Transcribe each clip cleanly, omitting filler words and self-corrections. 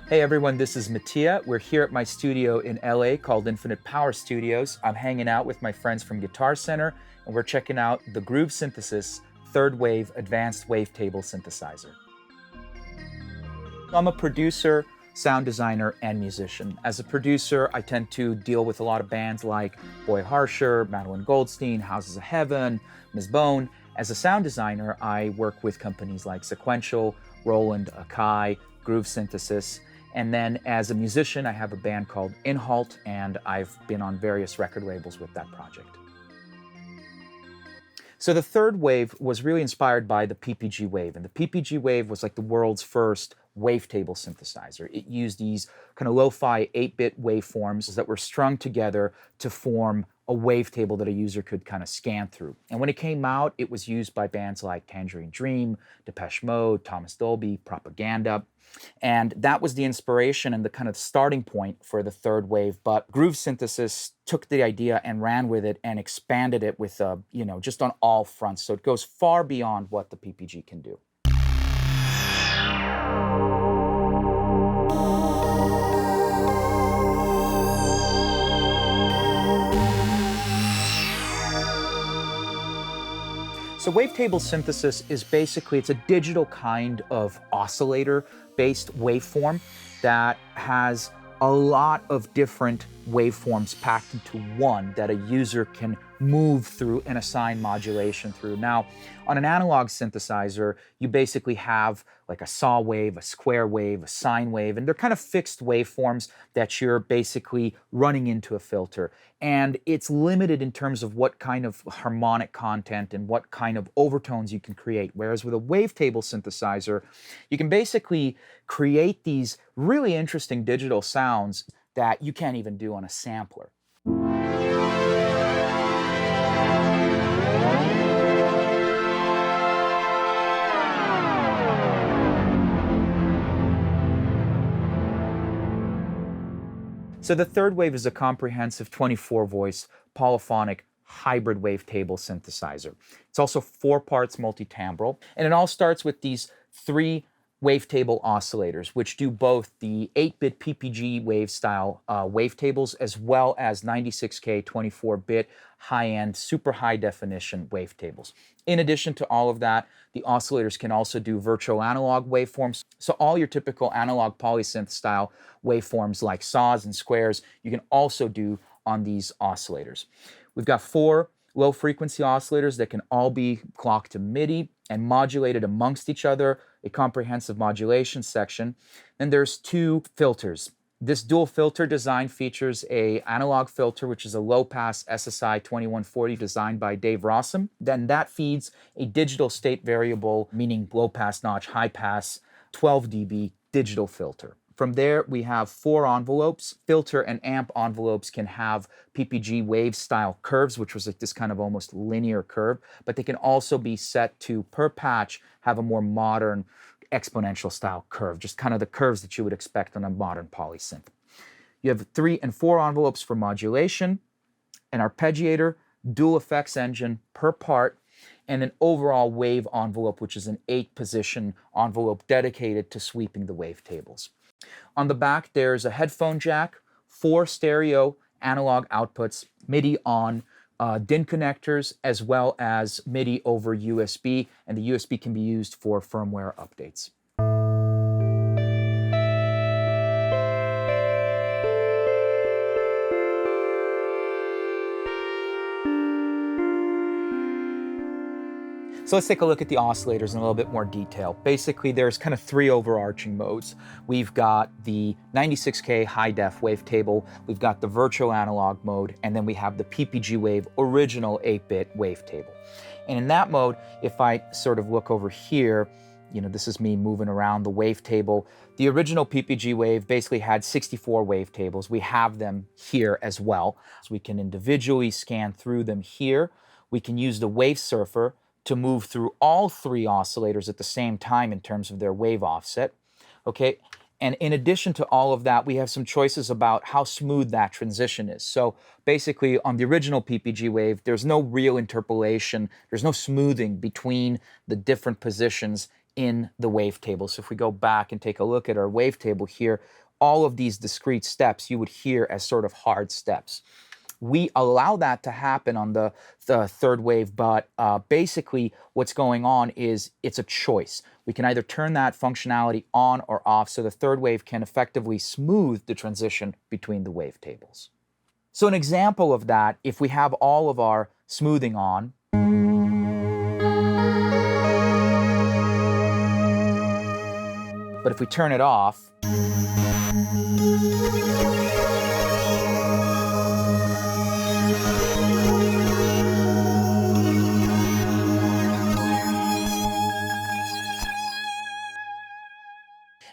Hey everyone, this is Matia. We're here at my studio in LA called Infinite Power Studios. I'm hanging out with my friends from Guitar Center, and we're checking out the Groove Synthesis Third Wave Advanced Wavetable Synthesizer. I'm a producer, sound designer, and musician. As a producer, I tend to deal with a lot of bands like Boy Harsher, Madeline Goldstein, Houses of Heaven, Ms. Bone. As a sound designer, I work with companies like Sequential, Roland, Akai, Groove Synthesis. And then as a musician, I have a band called Inhalt, and I've been on various record labels with that project. So the third wave was really inspired by the PPG Wave, and the PPG Wave was like the world's first wavetable synthesizer. It used these kind of lo-fi 8-bit waveforms that were strung together to form a wavetable that a user could kind of scan through. And when it came out, it was used by bands like Tangerine Dream, Depeche Mode, Thomas Dolby, Propaganda. And that was the inspiration and the kind of starting point for the third wave. But Groove Synthesis took the idea and ran with it and expanded it with, just on all fronts. So it goes far beyond what the PPG can do. So wavetable synthesis is basically, it's a digital kind of oscillator-based waveform that has a lot of different waveforms packed into one that a user can move through and assign modulation through. Now, on an analog synthesizer, you basically have like a saw wave, a square wave, a sine wave, and they're kind of fixed waveforms that you're basically running into a filter. And it's limited in terms of what kind of harmonic content and what kind of overtones you can create. Whereas with a wavetable synthesizer, you can basically create these really interesting digital sounds that you can't even do on a sampler. So the third wave is a comprehensive 24-voice polyphonic hybrid wavetable synthesizer. It's also 4 parts multi-timbral, and it all starts with these 3 wavetable oscillators, which do both the 8-bit PPG Wave style wavetables as well as 96K 24-bit high-end, super high definition wavetables. In addition to all of that, the oscillators can also do virtual analog waveforms. So all your typical analog polysynth style waveforms like saws and squares, you can also do on these oscillators. We've got 4 low frequency oscillators that can all be clocked to MIDI and modulated amongst each other, a comprehensive modulation section. Then there's 2 filters. This dual filter design features an analog filter, which is a low-pass SSI 2140 designed by Dave Rossum. Then that feeds a digital state variable, meaning low-pass notch, high-pass, 12 dB digital filter. From there, we have 4 envelopes. Filter and amp envelopes can have PPG Wave style curves, which was like this kind of almost linear curve, but they can also be set to, per patch, have a more modern exponential style curve, just kind of the curves that you would expect on a modern polysynth. You have 3 and 4 envelopes for modulation, an arpeggiator, dual effects engine per part, and an overall wave envelope, which is an 8-position envelope dedicated to sweeping the wavetables. On the back, there's a headphone jack, 4 stereo analog outputs, MIDI on, DIN connectors, as well as MIDI over USB, and the USB can be used for firmware updates. So let's take a look at the oscillators in a little bit more detail. Basically, there's kind of 3 overarching modes. We've got the 96K high-def wavetable, we've got the virtual analog mode, and then we have the PPG Wave original 8-bit wavetable. And in that mode, if I sort of look over here, this is me moving around the wavetable. The original PPG Wave basically had 64 wavetables. We have them here as well. So we can individually scan through them here. We can use the Wave Surfer to move through all 3 oscillators at the same time in terms of their wave offset, okay? And in addition to all of that, we have some choices about how smooth that transition is. So basically, on the original PPG Wave, there's no real interpolation, there's no smoothing between the different positions in the wavetable. So if we go back and take a look at our wavetable here, all of these discrete steps you would hear as sort of hard steps. We allow that to happen on the third wave, but basically what's going on is it's a choice. We can either turn that functionality on or off, so the third wave can effectively smooth the transition between the wavetables. So an example of that, if we have all of our smoothing on, but if we turn it off,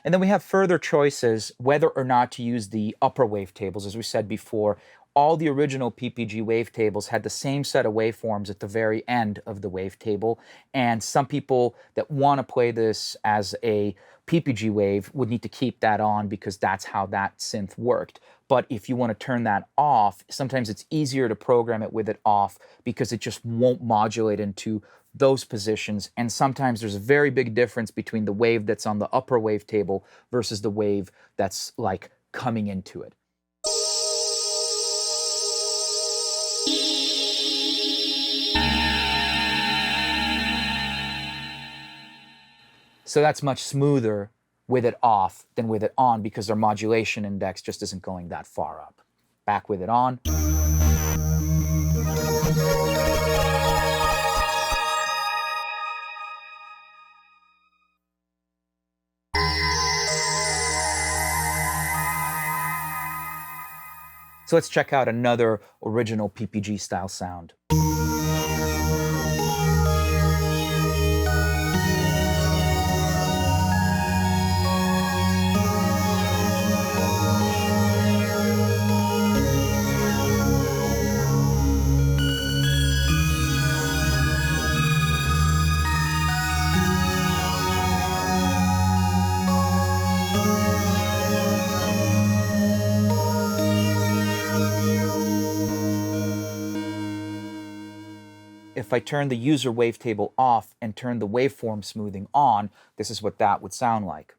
and then we have further choices whether or not to use the upper wavetables. As we said before, all the original PPG wavetables had the same set of waveforms at the very end of the wavetable, and some people that want to play this as a PPG wave would need to keep that on because that's how that synth worked. But if you want to turn that off, sometimes it's easier to program it with it off because it just won't modulate into those positions. And sometimes there's a very big difference between the wave that's on the upper wavetable versus the wave that's like coming into it. So that's much smoother with it off than with it on because our modulation index just isn't going that far up. Back with it on. So let's check out another original PPG style sound. If I turn the user wavetable off and turn the waveform smoothing on, this is what that would sound like.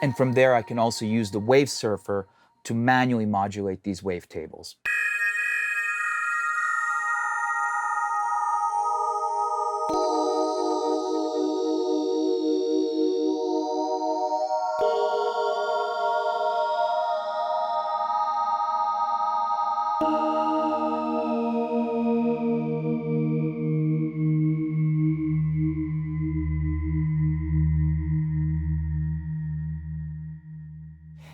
And from there, I can also use the wave surfer to manually modulate these wavetables.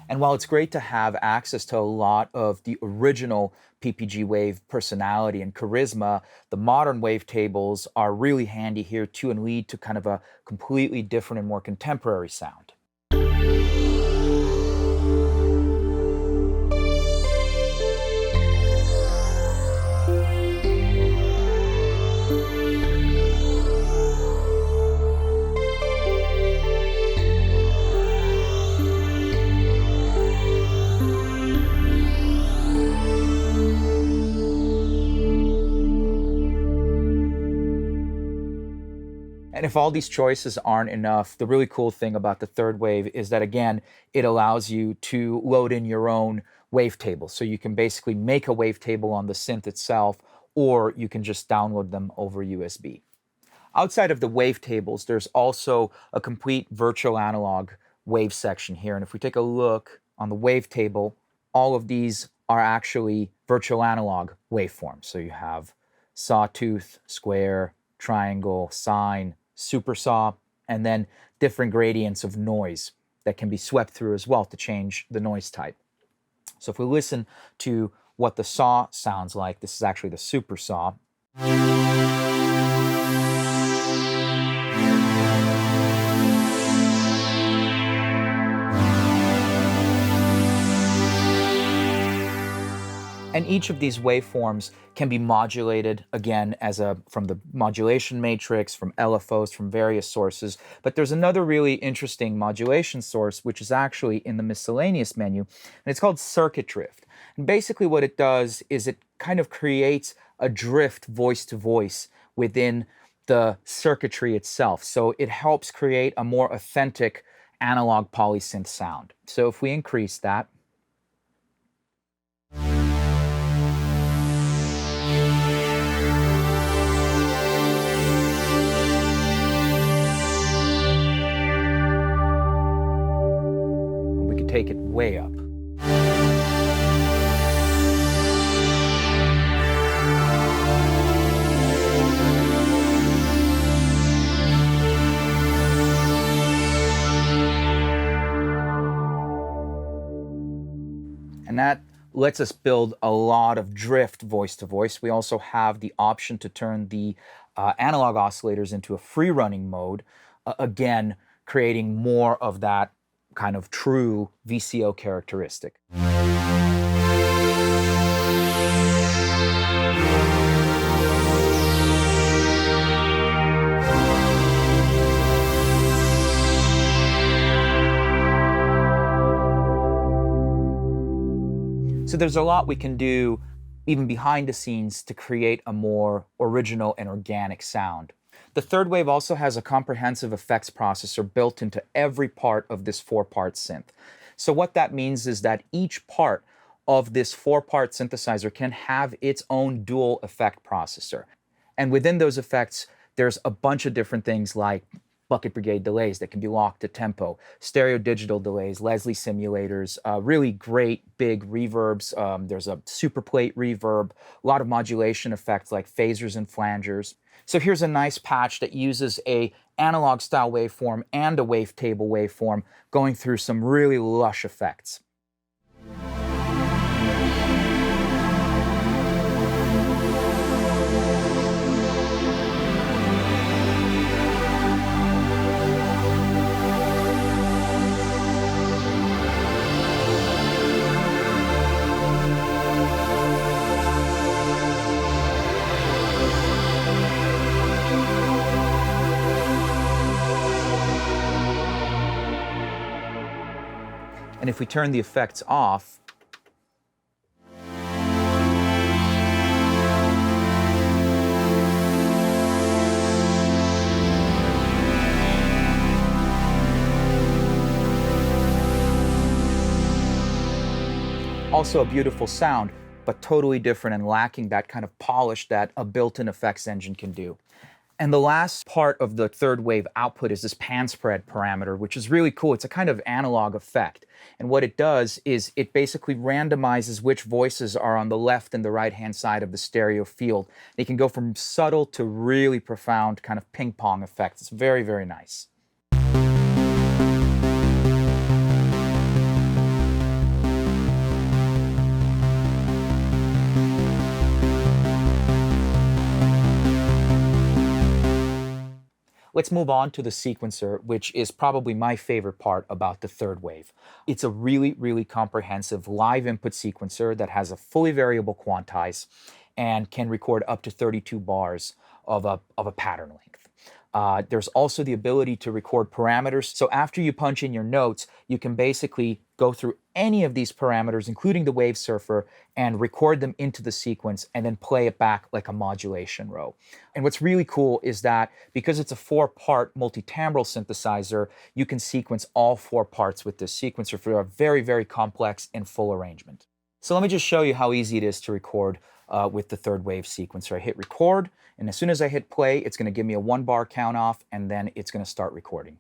And while it's great to have access to a lot of the original PPG Wave personality and charisma, the modern wavetables are really handy here too and lead to kind of a completely different and more contemporary sound. And if all these choices aren't enough, the really cool thing about the third wave is that, again, it allows you to load in your own wavetable. So you can basically make a wavetable on the synth itself, or you can just download them over USB. Outside of the wavetables, there's also a complete virtual analog wave section here. And if we take a look on the wavetable, all of these are actually virtual analog waveforms. So you have sawtooth, square, triangle, sine, supersaw, and then different gradients of noise that can be swept through as well to change the noise type. So if we listen to what the saw sounds like, this is actually the supersaw. And each of these waveforms can be modulated, again, from the modulation matrix, from LFOs, from various sources. But there's another really interesting modulation source, which is actually in the miscellaneous menu, and it's called circuit drift. And basically what it does is it kind of creates a drift voice to voice within the circuitry itself. So it helps create a more authentic analog polysynth sound. So if we increase that, we could take it way up. And that lets us build a lot of drift voice to voice. We also have the option to turn the analog oscillators into a free running mode, again, creating more of that kind of true VCO characteristic. So there's a lot we can do even behind the scenes to create a more original and organic sound. The third wave also has a comprehensive effects processor built into every part of this 4-part synth. So what that means is that each part of this 4-part synthesizer can have its own dual effect processor. And within those effects, there's a bunch of different things like bucket brigade delays that can be locked to tempo, stereo digital delays, Leslie simulators, really great big reverbs. There's a super plate reverb, a lot of modulation effects like phasers and flangers. So here's a nice patch that uses a analog style waveform and a wavetable waveform going through some really lush effects. And if we turn the effects off, also a beautiful sound, but totally different and lacking that kind of polish that a built-in effects engine can do. And the last part of the third wave output is this pan spread parameter, which is really cool. It's a kind of analog effect. And what it does is it basically randomizes which voices are on the left and the right-hand side of the stereo field. They can go from subtle to really profound kind of ping-pong effects. It's very, very nice. Let's move on to the sequencer, which is probably my favorite part about the third wave. It's a really, really comprehensive live input sequencer that has a fully variable quantize and can record up to 32 bars of a pattern length. There's also the ability to record parameters. So after you punch in your notes, you can basically go through any of these parameters, including the wave surfer, and record them into the sequence and then play it back like a modulation row. And what's really cool is that because it's a 4-part multi-timbral synthesizer, you can sequence all 4 parts with this sequencer for a very, very complex and full arrangement. So let me just show you how easy it is to record with the third wave sequencer. I hit record, and as soon as I hit play, it's going to give me a 1-bar count off, and then it's going to start recording.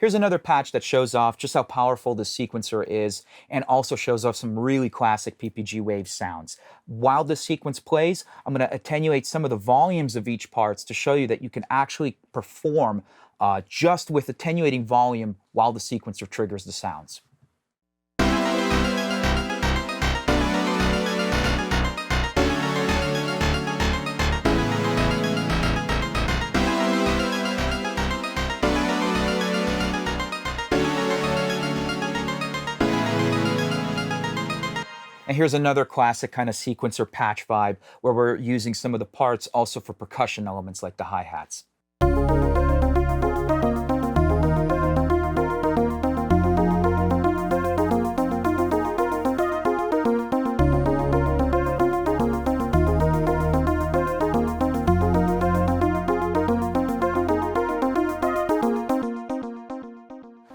Here's another patch that shows off just how powerful this sequencer is and also shows off some really classic PPG Wave sounds. While the sequence plays, I'm going to attenuate some of the volumes of each parts to show you that you can actually perform just with attenuating volume while the sequencer triggers the sounds. And here's another classic kind of sequencer patch vibe where we're using some of the parts also for percussion elements like the hi-hats.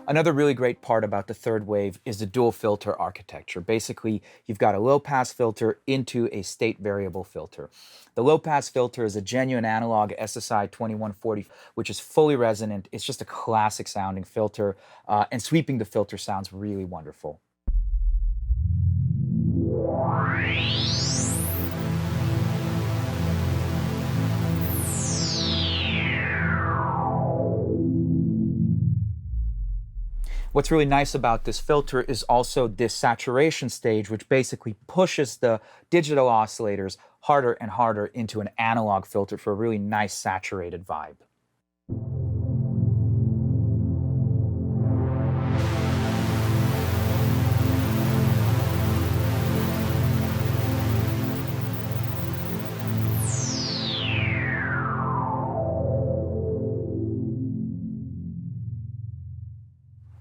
Another really great part about the third wave is the dual filter architecture. Basically, you've got a low-pass filter into a state variable filter. The low-pass filter is a genuine analog SSI 2140, which is fully resonant. It's just a classic sounding filter, and sweeping the filter sounds really wonderful. What's really nice about this filter is also this saturation stage, which basically pushes the digital oscillators harder and harder into an analog filter for a really nice saturated vibe.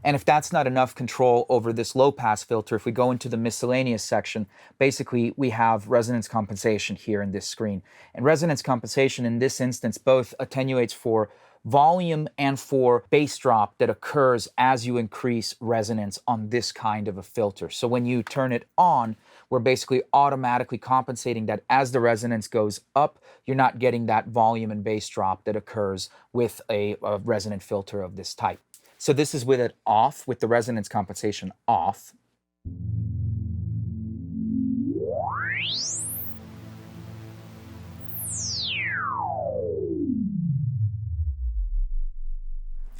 And if that's not enough control over this low-pass filter, if we go into the miscellaneous section, basically we have resonance compensation here in this screen. And resonance compensation in this instance both attenuates for volume and for bass drop that occurs as you increase resonance on this kind of a filter. So when you turn it on, we're basically automatically compensating that as the resonance goes up, you're not getting that volume and bass drop that occurs with a resonant filter of this type. So this is with it off, with the resonance compensation off.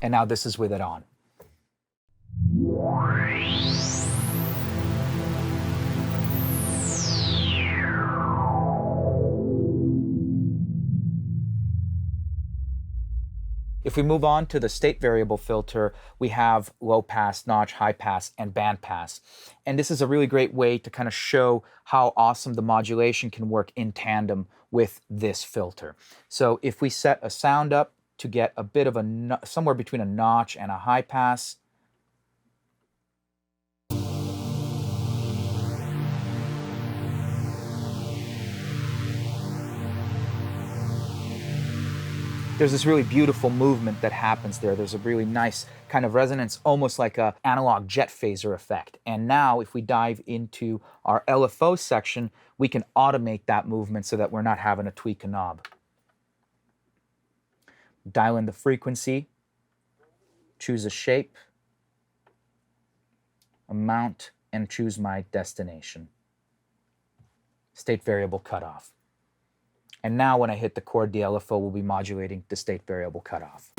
And now this is with it on. If we move on to the state variable filter, we have low pass, notch, high pass, and band pass. And this is a really great way to kind of show how awesome the modulation can work in tandem with this filter. So if we set a sound up to get a bit of a, somewhere between a notch and a high pass, there's this really beautiful movement that happens there. There's a really nice kind of resonance, almost like an analog jet phaser effect. And now if we dive into our LFO section, we can automate that movement so that we're not having to tweak a knob. Dial in the frequency, choose a shape, amount, and choose my destination. State variable cutoff. And now when I hit the chord, the LFO will be modulating the state variable cutoff.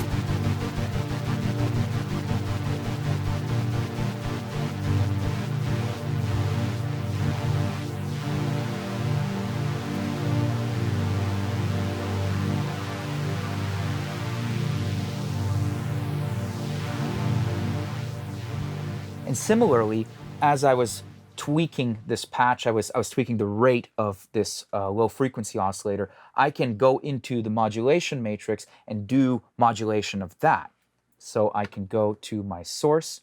And similarly, as I was tweaking this patch, I was tweaking the rate of this low frequency oscillator, I can go into the modulation matrix and do modulation of that. So I can go to my source.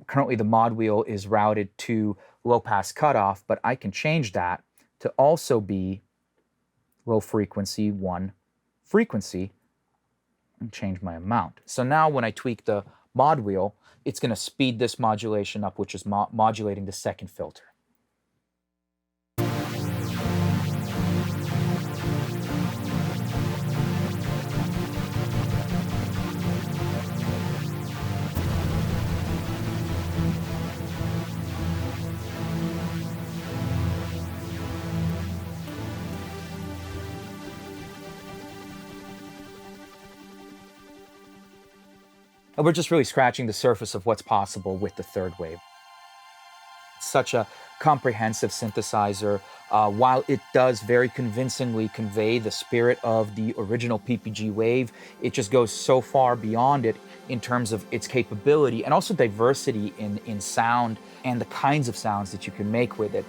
Currently the mod wheel is routed to low pass cutoff, but I can change that to also be low frequency 1 frequency and change my amount. So now when I tweak the mod wheel, it's going to speed this modulation up, which is modulating the second filter. And we're just really scratching the surface of what's possible with the third wave. It's such a comprehensive synthesizer. While it does very convincingly convey the spirit of the original PPG Wave, it just goes so far beyond it in terms of its capability and also diversity in sound and the kinds of sounds that you can make with it.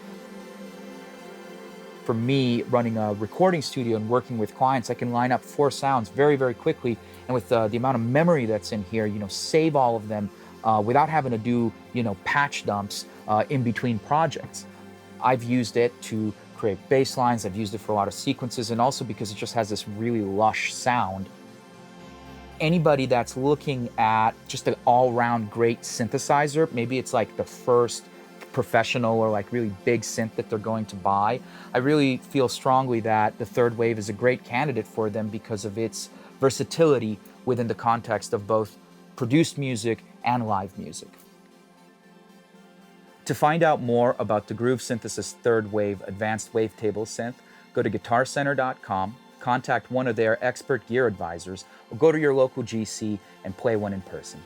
For me, running a recording studio and working with clients, I can line up 4 sounds very, very quickly. And with the amount of memory that's in here, save all of them without having to do, patch dumps in between projects. I've used it to create bass lines. I've used it for a lot of sequences, and also because it just has this really lush sound. Anybody that's looking at just an all-round great synthesizer, maybe it's like the first professional or like really big synth that they're going to buy, I really feel strongly that the third wave is a great candidate for them because of its versatility within the context of both produced music and live music. To find out more about the Groove Synthesis Third Wave Advanced Wavetable Synth, go to guitarcenter.com, contact one of their expert gear advisors, or go to your local GC and play one in person.